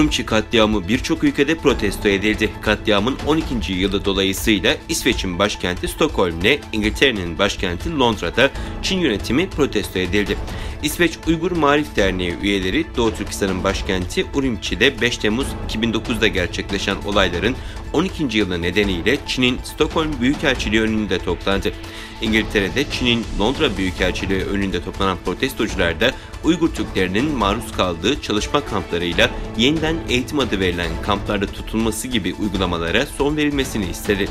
Urumçi katliamı birçok ülkede protesto edildi. Katliamın 12. yılı dolayısıyla İsveç'in başkenti Stockholm'le İngiltere'nin başkenti Londra'da Çin yönetimi protesto edildi. İsveç Uygur Maarif Derneği üyeleri Doğu Türkistan'ın başkenti Urumçi'de 5 Temmuz 2009'da gerçekleşen olayların 12. yılı nedeniyle Çin'in Stockholm Büyükelçiliği önünde toplandı. İngiltere'de Çin'in Londra Büyükelçiliği önünde toplanan protestocular da Uygur Türklerinin maruz kaldığı çalışma kamplarıyla yeniden eğitim adı verilen kamplarda tutulması gibi uygulamalara son verilmesini istedi.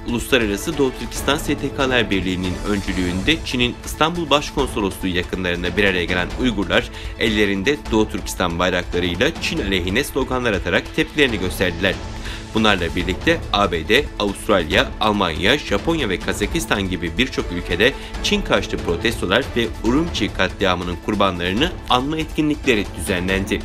Uluslararası Doğu Türkistan STK'lar Birliği'nin öncülüğünde Çin'in İstanbul Başkonsolosluğu yakınlarında bir araya gelen Uygurlar ellerinde Doğu Türkistan bayraklarıyla Çin aleyhine sloganlar atarak tepkilerini gösterdiler. Bunlarla birlikte ABD, Avustralya, Almanya, Japonya ve Kazakistan gibi birçok ülkede Çin karşıtı protestolar ve Urumçi katliamının kurbanlarını anma etkinlikleri düzenlendi.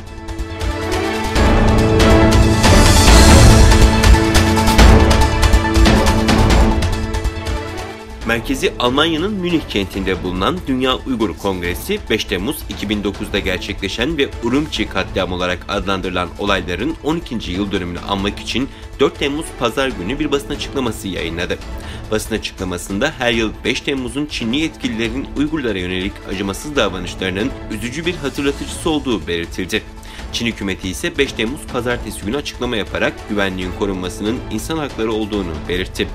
Merkezi Almanya'nın Münih kentinde bulunan Dünya Uygur Kongresi 5 Temmuz 2009'da gerçekleşen ve Urumçi katliamı olarak adlandırılan olayların 12. yıl dönümünü anmak için 4 Temmuz Pazar günü bir basın açıklaması yayınladı. Basın açıklamasında her yıl 5 Temmuz'un Çinli yetkililerin Uygurlara yönelik acımasız davranışlarının üzücü bir hatırlatıcısı olduğu belirtildi. Çin hükümeti ise 5 Temmuz Pazartesi günü açıklama yaparak güvenliğin korunmasının insan hakları olduğunu belirtti.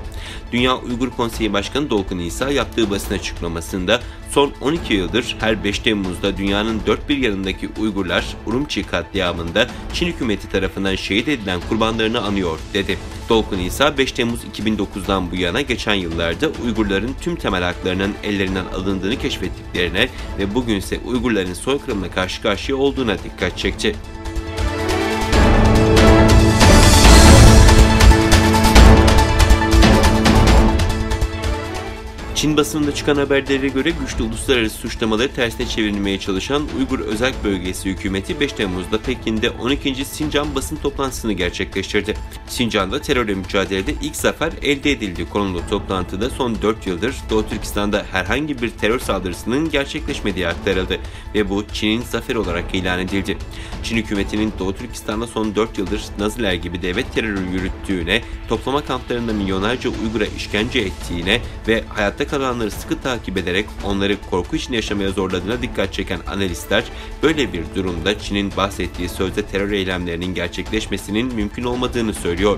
Dünya Uygur Konseyi Başkanı Dolkun İsa yaptığı basın açıklamasında son 12 yıldır her 5 Temmuz'da dünyanın dört bir yanındaki Uygurlar Urumçi katliamında Çin hükümeti tarafından şehit edilen kurbanlarını anıyor dedi. Dolkun İsa 5 Temmuz 2009'dan bu yana geçen yıllarda Uygurların tüm temel haklarının ellerinden alındığını keşfettiklerine ve bugünse Uygurların soykırımla karşı karşıya olduğuna dikkat çekti. Çin basınında çıkan haberlere göre güçlü uluslararası suçlamaları tersine çevirmeye çalışan Uygur Özerk Bölgesi hükümeti 5 Temmuz'da Pekin'de 12. Sincan basın toplantısını gerçekleştirdi. Sincan'da terörle mücadelede ilk zafer elde edildi konulu toplantıda son 4 yıldır Doğu Türkistan'da herhangi bir terör saldırısının gerçekleşmediği aktarıldı ve bu Çin'in zaferi olarak ilan edildi. Çin hükümetinin Doğu Türkistan'da son 4 yıldır Naziler gibi devlet terörü yürüttüğüne, toplama kamplarında milyonlarca Uygur'a işkence ettiğine ve hayatta kalanları sıkı takip ederek onları korku içinde yaşamaya zorladığına dikkat çeken analistler, böyle bir durumda Çin'in bahsettiği sözde terör eylemlerinin gerçekleşmesinin mümkün olmadığını söylüyor.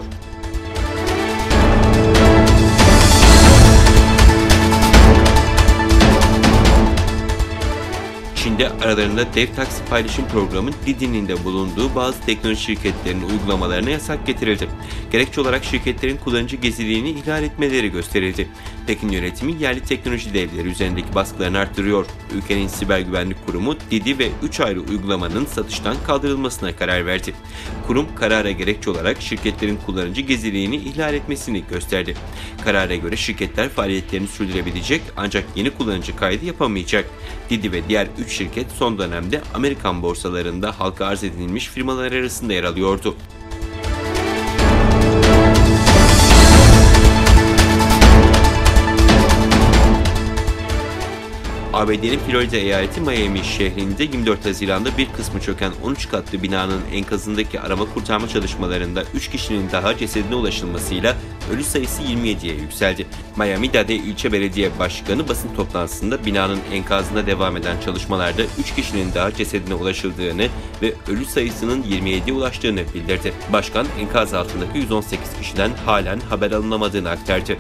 Çin'de aralarında dev taksi paylaşım programı Didi'nin de bulunduğu bazı teknoloji şirketlerinin uygulamalarına yasak getirildi. Gerekçe olarak şirketlerin kullanıcı gizliliğini ihlal etmeleri gösterildi. Pekin yönetimi yerli teknoloji devleri üzerindeki baskılarını arttırıyor. Ülkenin siber güvenlik kurumu Didi ve 3 ayrı uygulamanın satıştan kaldırılmasına karar verdi. Kurum karara gerekçe olarak şirketlerin kullanıcı gizliliğini ihlal etmesini gösterdi. Karara göre şirketler faaliyetlerini sürdürebilecek ancak yeni kullanıcı kaydı yapamayacak. Didi ve diğer 3 şirket son dönemde Amerikan borsalarında halka arz edilmiş firmalar arasında yer alıyordu. ABD'nin Florida eyaleti Miami şehrinde 24 Haziran'da bir kısmı çöken 13 katlı binanın enkazındaki arama kurtarma çalışmalarında 3 kişinin daha cesedine ulaşılmasıyla ölü sayısı 27'ye yükseldi. Miami-Dade ilçe belediye başkanı basın toplantısında binanın enkazında devam eden çalışmalarda 3 kişinin daha cesedine ulaşıldığını ve ölü sayısının 27'ye ulaştığını bildirdi. Başkan enkaz altındaki 118 kişiden halen haber alınamadığını aktardı.